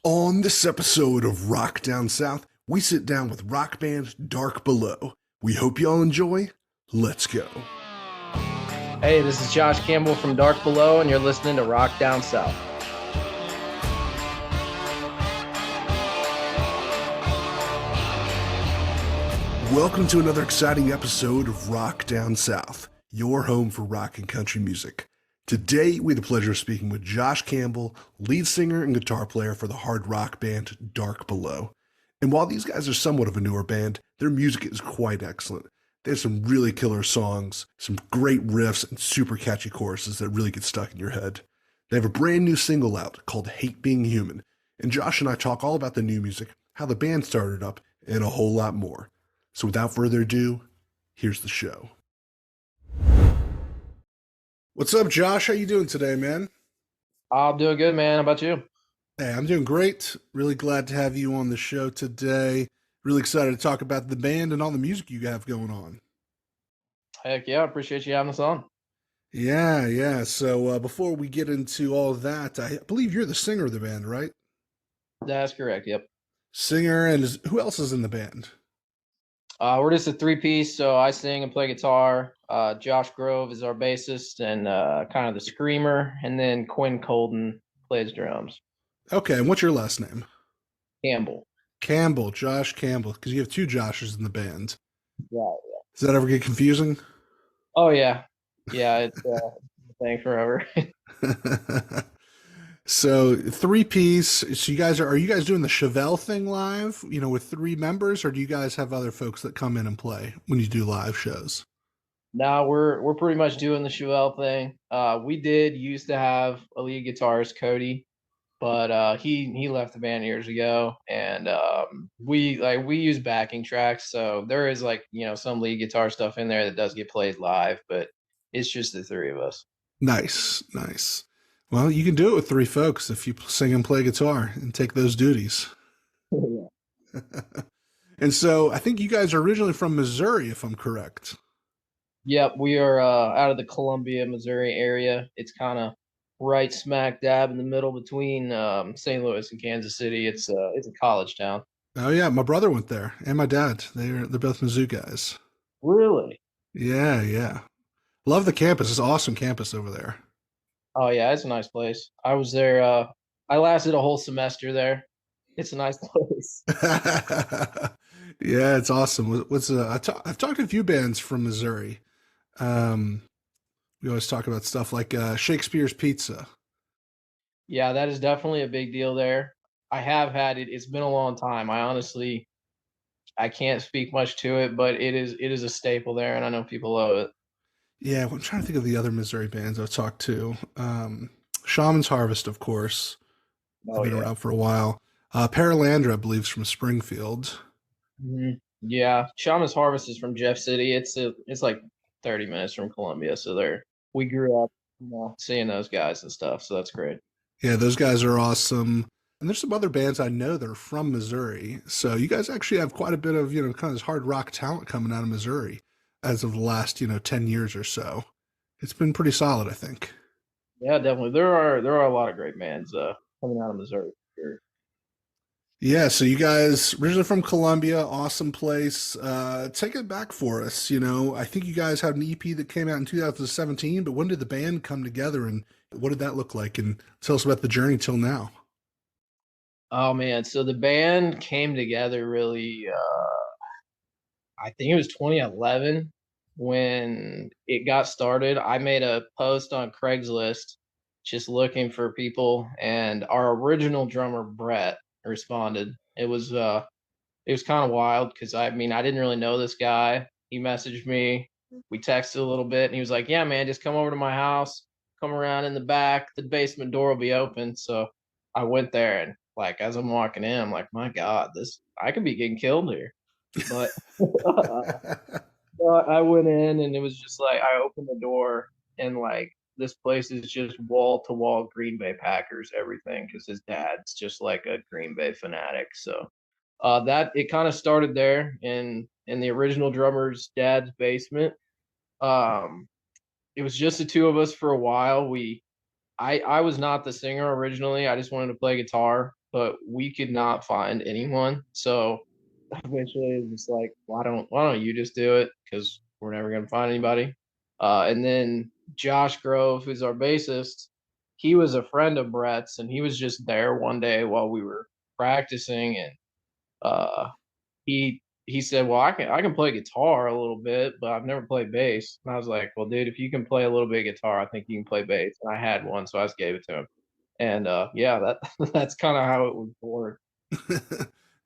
On this episode of Rock Down South, we sit down with rock band Dark Below. We hope you all enjoy. Let's go. Hey, this is Josh Campbell from Dark Below, and you're listening to Rock Down South. Welcome to another exciting episode of Rock Down South, your home for rock and country music. Today, we had the pleasure of speaking with Josh Campbell, lead singer and guitar player for the hard rock band Dark Below. And while these guys are somewhat of a newer band, their music is quite excellent. They have some really killer songs, some great riffs, and super catchy choruses that really get stuck in your head. They have a brand new single out called Hate Being Human, and Josh and I talk all about the new music, how the band started up, and a whole lot more. So without further ado, here's the show. What's up, Josh? How you doing today, man? I'm doing good, man. How about you? Hey, I'm doing great. Really glad to have you on the show today. Really excited to talk about the band and all the music you have going on. Heck yeah, I appreciate you having us on. Yeah. So before we get into all of that, I believe you're the singer of the band, right? That's correct. Yep. Singer, and who else is in the band? We're just a three-piece, so I sing and play guitar. Josh Grove is our bassist and kind of the screamer, and then Quinn Colden plays drums. Okay, and what's your last name? Campbell. Campbell, Josh Campbell, because you have two Joshes in the band. Yeah. Does that ever get confusing? Oh yeah, yeah. It's a thing forever. So three piece. So are you guys doing the Chevelle thing live? With three members, or do you guys have other folks that come in and play when you do live shows? Now we're pretty much doing the Chevelle thing. We did used to have a lead guitarist, Cody, but he left the band years ago, and we use backing tracks, so there is some lead guitar stuff in there that does get played live, but it's just the three of us. Nice. Well, you can do it with three folks if you sing and play guitar and take those duties. Yeah. And so I think you guys are originally from Missouri, if I'm correct. Yep, we are out of the Columbia, Missouri area. It's kind of right smack dab in the middle between St. Louis and Kansas City. It's a college town. Oh yeah, my brother went there and my dad. They're both Mizzou guys. Really? Yeah. Love the campus. It's an awesome campus over there. Oh yeah, it's a nice place. I was there. I lasted a whole semester there. It's a nice place. Yeah, it's awesome. I've talked to a few bands from Missouri. Um, we always talk about stuff like Shakespeare's Pizza. Yeah, that is definitely a big deal there. I have had it. It's been a long time. I can't speak much to it, but it is a staple there, and I know people love it. Yeah, I'm trying to think of the other Missouri bands I've talked to. Shaman's Harvest, of course. They've Oh been yeah. around for a while. Paralandra, I believe, is from Springfield. Yeah, Shaman's Harvest is from Jeff City. It's like 30 minutes from Columbia, so we grew up, seeing those guys and stuff. So that's great. Yeah, those guys are awesome. And there's some other bands I know that are from Missouri. So you guys actually have quite a bit of, kind of this hard rock talent coming out of Missouri as of the last, 10 years or so. It's been pretty solid, I think. Yeah, definitely. There are a lot of great bands coming out of Missouri. For sure. Yeah, so you guys originally from Columbia, awesome place. Take it back for us. I think you guys had an EP that came out in 2017, but when did the band come together and what did that look like? And tell us about the journey till now. Oh man, so the band came together really. I think it was 2011 when it got started. I made a post on Craigslist just looking for people, and our original drummer Brett responded. It was kind of wild because I didn't really know this guy. He messaged me. We texted a little bit, and he was like, "Yeah, man, just come over to my house. Come around in the back. The basement door will be open." So I went there, and like as I'm walking in, I'm like, "My God, this I could be getting killed here." But well, I went in and it was just like I opened the door and like this place is just wall to wall Green Bay Packers everything because his dad's just like a Green Bay fanatic. So that it kind of started there in the original drummer's dad's basement. Um, it was just the two of us for a while. I was not the singer originally. I just wanted to play guitar. but we could not find anyone. So eventually it was like, why don't you just do it? Because we're never gonna find anybody. And then Josh Grove, who's our bassist, he was a friend of Brett's, and he was just there one day while we were practicing, and uh, he said, "Well, I can play guitar a little bit, but I've never played bass." And I was like, "Well, dude, if you can play a little bit of guitar, I think you can play bass." And I had one, so I just gave it to him. And yeah, that that's kind of how it was born.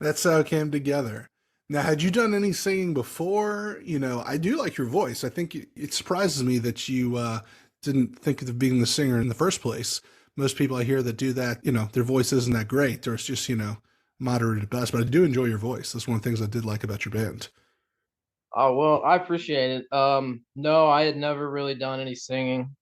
That's how it came together. Now, had you done any singing before? I do like your voice. I think it surprises me that you didn't think of being the singer in the first place. Most people I hear that do that, their voice isn't that great, or it's just, moderate at best. But I do enjoy your voice. That's one of the things I did like about your band. Oh, well, I appreciate it. No, I had never really done any singing.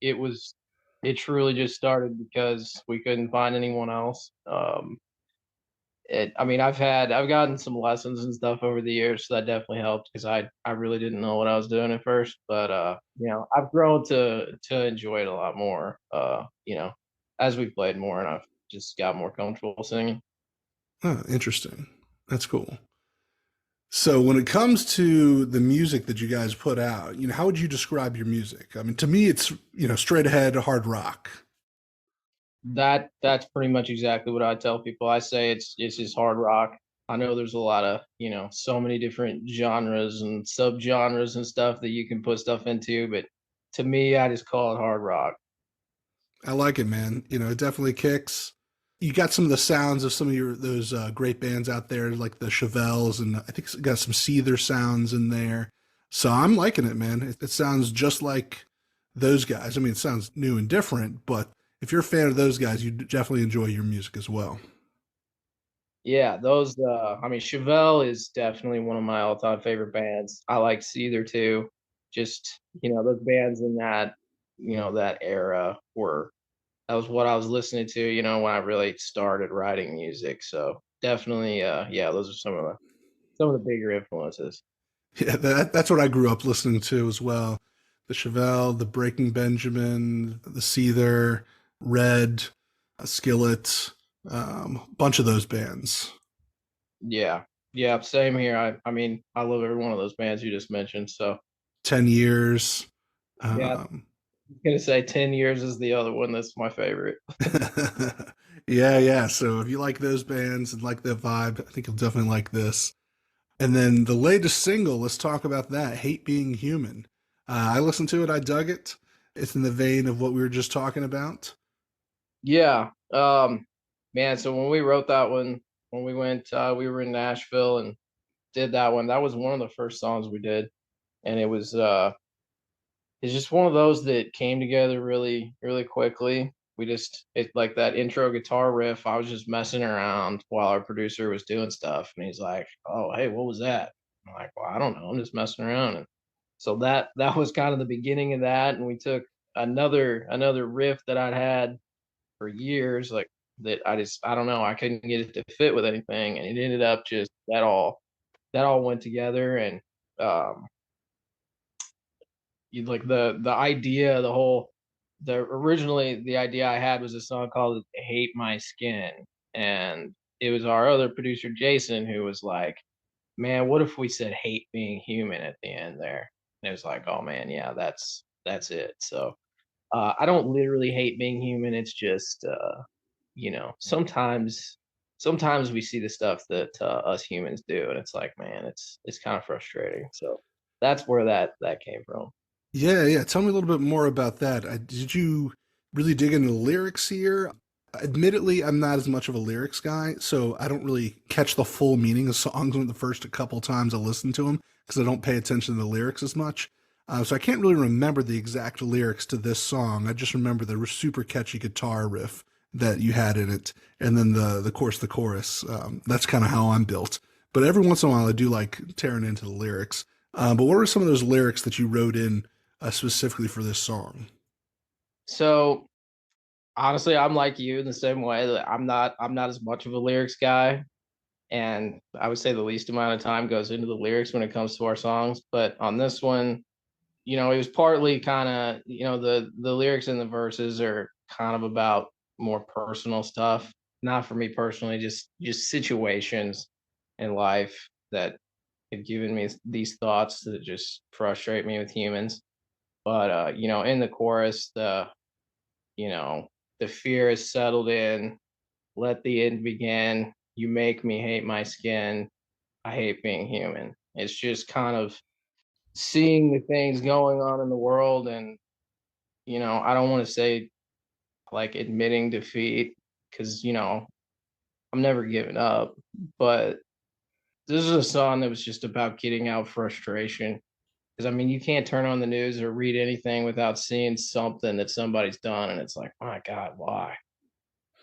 It was it truly just started because we couldn't find anyone else. I mean, I've gotten some lessons and stuff over the years, so that definitely helped because I really didn't know what I was doing at first, but I've grown to enjoy it a lot more. As we played more, and I've just got more comfortable singing. Oh, interesting. That's cool. So when it comes to the music that you guys put out, how would you describe your music? I mean, to me, it's, straight ahead hard rock. That's pretty much exactly what I tell people. I say it's just hard rock. I know there's a lot of, so many different genres and subgenres and stuff that you can put stuff into, but to me, I just call it hard rock. I like it, man. It definitely kicks. You got some of the sounds of some of those great bands out there, like the Chevelles, and I think it's got some Seether sounds in there. So I'm liking it, man. It sounds just like those guys. I mean, it sounds new and different, but if you're a fan of those guys, you definitely enjoy your music as well. Yeah, those I mean Chevelle is definitely one of my all-time favorite bands. I like Seether too. Just, those bands in that era were that was what I was listening to, when I really started writing music. So definitely yeah, those are some of the bigger influences. Yeah, that's what I grew up listening to as well. The Chevelle, the Breaking Benjamin, the Seether, Red, Skillet, bunch of those bands. Yeah. Yeah, same here. I mean, I love every one of those bands you just mentioned. So 10 years. yeah, I'm Um, gonna say 10 years is the other one that's my favorite. yeah, yeah. So if you like those bands and like the vibe, I think you'll definitely like this. And then the latest single, let's talk about that. Hate Being Human. I listened to it, I dug it. It's in the vein of what we were just talking about. Yeah. Man, so when we wrote that one, when we were in Nashville and did that one, that was one of the first songs we did. And it's just one of those that came together really, really quickly. It like that intro guitar riff. I was just messing around while our producer was doing stuff, and he's like, "Oh, hey, what was that?" I'm like, "Well, I don't know. I'm just messing around." And so that was kind of the beginning of that. And we took another riff that I'd had for years, like that I don't know, I couldn't get it to fit with anything, and it ended up just that all went together, and um you like the idea, the originally the idea I had was a song called Hate My Skin. And it was our other producer Jason who was like, "Man, what if we said hate being human at the end there?" And it was like, "Oh man, yeah, that's it." So I don't literally hate being human. It's just sometimes we see the stuff that us humans do, and it's like, man, it's kind of frustrating. So that's where that came from. Yeah, yeah. Tell me a little bit more about that. Did you really dig into the lyrics here? Admittedly, I'm not as much of a lyrics guy, so I don't really catch the full meaning of songs when the first couple times I listen to them because I don't pay attention to the lyrics as much. So I can't really remember the exact lyrics to this song. I just remember the super catchy guitar riff that you had in it, and then the chorus. That's kind of how I'm built. But every once in a while, I do like tearing into the lyrics. But what were some of those lyrics that you wrote in specifically for this song? So honestly, I'm like you in the same way that I'm not as much of a lyrics guy, and I would say the least amount of time goes into the lyrics when it comes to our songs. But on this one, it was partly kind of, the lyrics in the verses are kind of about more personal stuff. not for me personally, just situations in life that have given me these thoughts that just frustrate me with humans. But in the chorus, you know, the fear is settled in, let the end begin. You make me hate my skin. I hate being human. It's just kind of seeing the things going on in the world and, I don't want to say like admitting defeat because, I'm never giving up, but this is a song that was just about getting out frustration. Because I mean, you can't turn on the news or read anything without seeing something that somebody's done, and it's like, my God, why?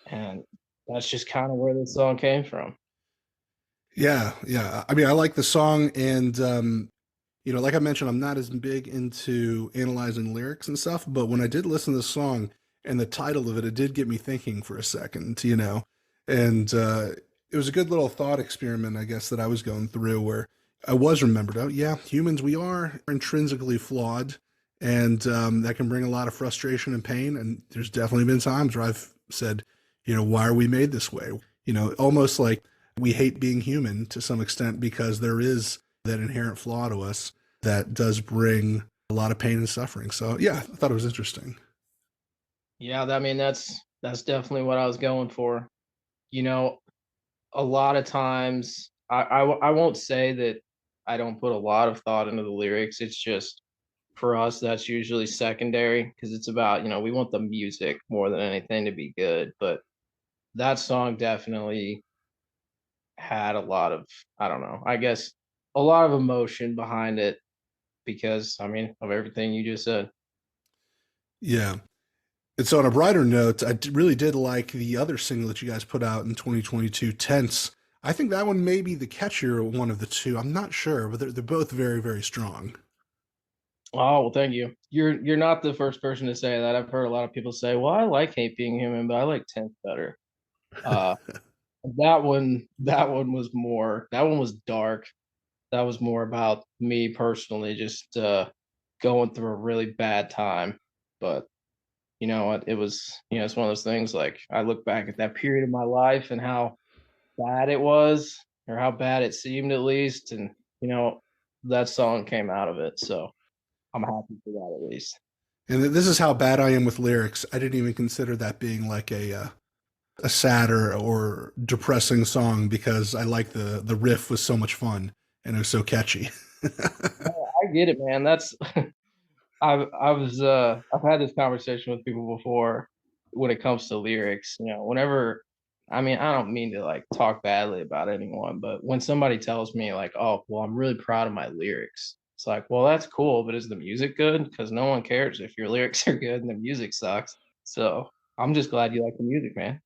And that's just kind of where this song came from. Yeah, yeah. I mean, I like the song, and like I mentioned, I'm not as big into analyzing lyrics and stuff, but when I did listen to the song and the title of it, it did get me thinking for a second. And it was a good little thought experiment, I guess, that I was going through where I was remembered, oh, yeah, humans, we are intrinsically flawed, and that can bring a lot of frustration and pain. And there's definitely been times where I've said, why are we made this way? Almost like we hate being human to some extent because there is that inherent flaw to us that does bring a lot of pain and suffering. So yeah, I thought it was interesting. Yeah, I mean, that's definitely what I was going for. You know, a lot of times, I won't say that I don't put a lot of thought into the lyrics. It's just for us, that's usually secondary because it's about, we want the music more than anything to be good. But that song definitely had a lot of, I don't know, I guess a lot of emotion behind it because, I mean, of everything you just said. Yeah. And so on a brighter note, really did like the other single that you guys put out in 2022, Tense. I think that one may be the catchier one of the two. I'm not sure, but they're both very, very strong. Oh, well, thank you. You're not the first person to say that. I've heard a lot of people say, "Well, I like Hate Being Human, but I like 10th better." Uh, that one was more. That one was dark. That was more about me personally, just going through a really bad time. But you know what? It was, it's one of those things. Like I look back at that period of my life and how bad it was, or how bad it seemed at least, and you know that song came out of it. So I'm happy for that at least. And this is how bad I am with lyrics. I didn't even consider that being like a sadder or depressing song because I like the riff was so much fun and it was so catchy. I get it, man. That's I've had this conversation with people before when it comes to lyrics. Whenever I mean, I don't mean to like talk badly about anyone, but when somebody tells me like, "Oh, well, I'm really proud of my lyrics," it's like, "Well, that's cool, but is the music good?" Because no one cares if your lyrics are good and the music sucks. So I'm just glad you like the music, man.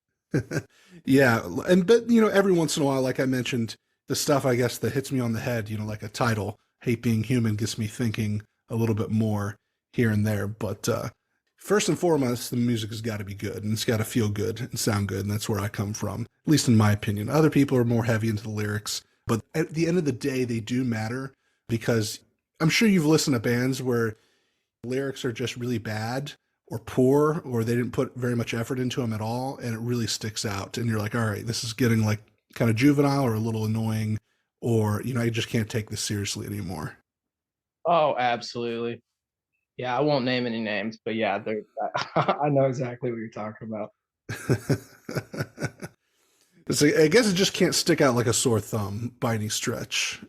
Yeah, and but every once in a while, like I mentioned, the stuff I guess that hits me on the head, like a title, "Hate Being Human," gets me thinking a little bit more here and there. But first and foremost, the music has got to be good and it's got to feel good and sound good, and that's where I come from, at least in my opinion. Other people are more heavy into the lyrics, but at the end of the day, they do matter because I'm sure you've listened to bands where lyrics are just really bad or poor or they didn't put very much effort into them at all and it really sticks out and you're like, all right, this is getting like kind of juvenile or a little annoying, or I just can't take this seriously anymore. Oh, absolutely. Yeah, I won't name any names, but yeah, I know exactly what you're talking about. I guess it just can't stick out like a sore thumb by any stretch.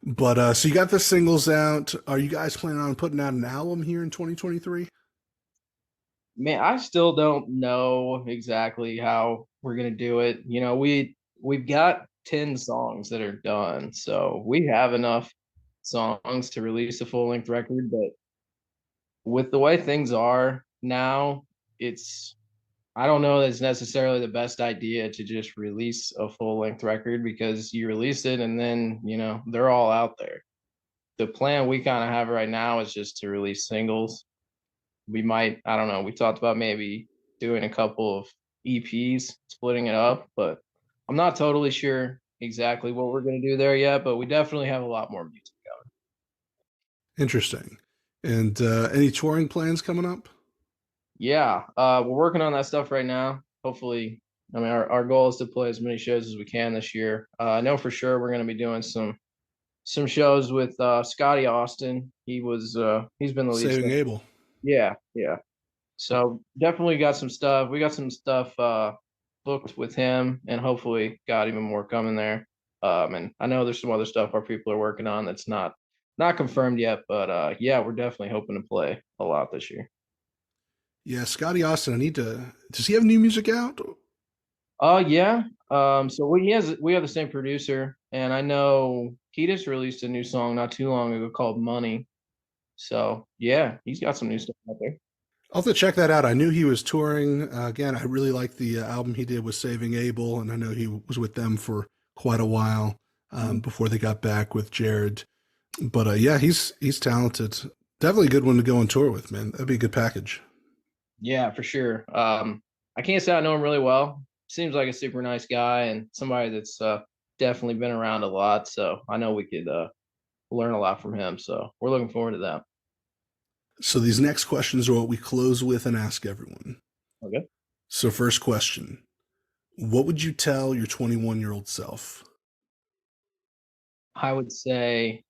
But so you got the singles out. Are you guys planning on putting out an album here in 2023? Man, I still don't know exactly how we're gonna do it. We've got 10 songs that are done, so we have enough songs to release a full length record. But with the way things are now, it's I don't know that it's necessarily the best idea to just release a full length record because you release it and then they're all out there. The plan we kind of have right now is just to release singles. We might, I don't know, we talked about maybe doing a couple of EPs, splitting it up, but I'm not totally sure exactly what we're going to do there yet, but we definitely have a lot more music going. Interesting. And any touring plans coming up? Yeah, we're working on that stuff right now. Hopefully I mean, our goal is to play as many shows as we can this year. I know for sure we're going to be doing some shows with Scotty Austin. He's been the lead Saving singer. Abel. Yeah, yeah. So definitely got some stuff. We got some stuff booked with him, and hopefully got even more coming there. And I know there's some other stuff our people are working on that's not confirmed yet, but yeah, we're definitely hoping to play a lot this year. Yeah, Scotty Austin. I need to. Does he have new music out? Yeah. So we have the same producer, and I know he just released a new song not too long ago called Money. So yeah, he's got some new stuff out there. I'll have to check that out. I knew he was touring. Again, I really liked the album he did with Saving Abel, and I know he was with them for quite a while Mhm. before they got back with Jared. But yeah, he's talented. Definitely a good one to go on tour with, man. That'd be a good package. Yeah, for sure. I can't say I know him really well. Seems like a super nice guy and somebody that's definitely been around a lot. So I know we could learn a lot from him. So we're looking forward to that. So these next questions are what we close with and ask everyone. Okay. So first question, what would you tell your 21-year-old self? I would say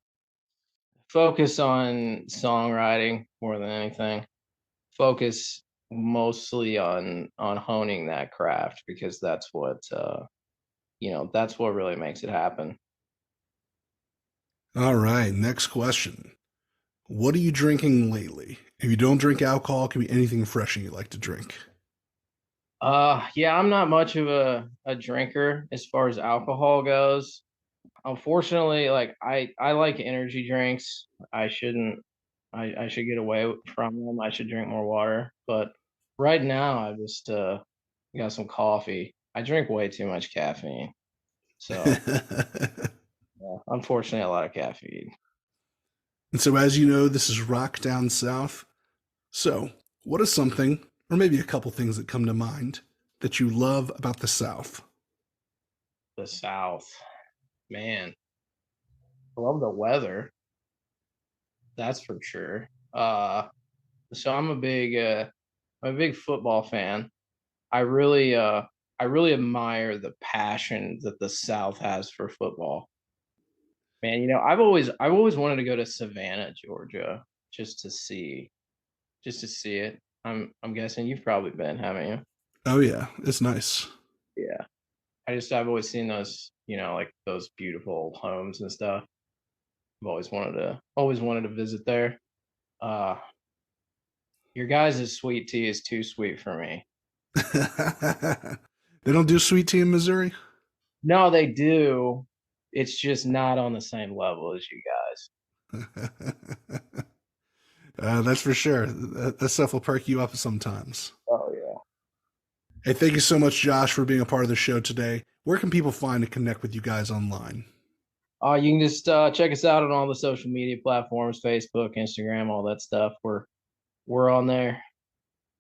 focus on songwriting more than anything. Focus mostly on honing that craft because that's what that's what really makes it happen. All right, next question. What are you drinking lately? If you don't drink alcohol, it can be anything refreshing you like to drink. Yeah, I'm not much of a drinker as far as alcohol goes. Unfortunately, like I like energy drinks. I should get away from them. I should drink more water. But right now I just got some coffee. I drink way too much caffeine. So yeah, unfortunately a lot of caffeine. And so, as you know, this is Rock Down South. So, what is something, or maybe a couple things that come to mind, that you love about the South? The South. Man, I love the weather. That's for sure. So I'm a big football fan. I really I really admire the passion that the South has for football. Man, I've always wanted to go to Savannah, Georgia, just to see just to see it. I'm guessing you've probably been, haven't you? Oh, yeah, it's nice. Yeah. I've always seen those, like those beautiful homes and stuff. I've always wanted to visit there. Uh your guys' sweet tea is too sweet for me. They don't do sweet tea in Missouri? No, they do. It's just not on the same level as you guys. That's for sure. That stuff will perk you up sometimes. Oh yeah. Hey, thank you so much, Josh, for being a part of the show today. Where can people find and connect with you guys online? You can just check us out on all the social media platforms, Facebook, Instagram, all that stuff. We're on there.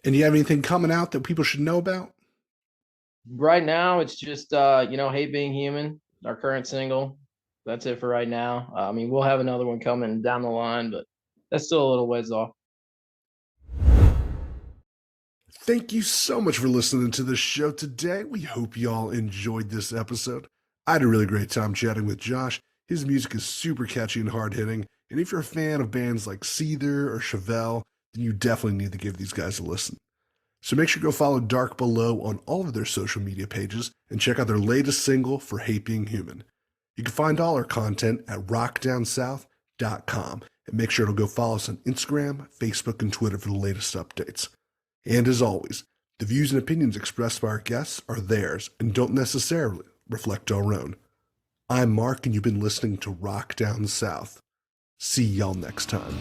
And do you have anything coming out that people should know about? Right now, it's just "Hate Being Human," our current single. That's it for right now. I mean, we'll have another one coming down the line, but that's still a little ways off. Thank you so much for listening to this show today. We hope y'all enjoyed this episode. I had a really great time chatting with Josh. His music is super catchy and hard hitting. And if you're a fan of bands like Seether or Chevelle, then you definitely need to give these guys a listen. So make sure to go follow Dark Below on all of their social media pages and check out their latest single for Hate Being Human. You can find all our content at rockdownsouth.com and make sure to go follow us on Instagram, Facebook, and Twitter for the latest updates. And as always, the views and opinions expressed by our guests are theirs and don't necessarily reflect our own. I'm Mark, and you've been listening to Rock Down South. See y'all next time.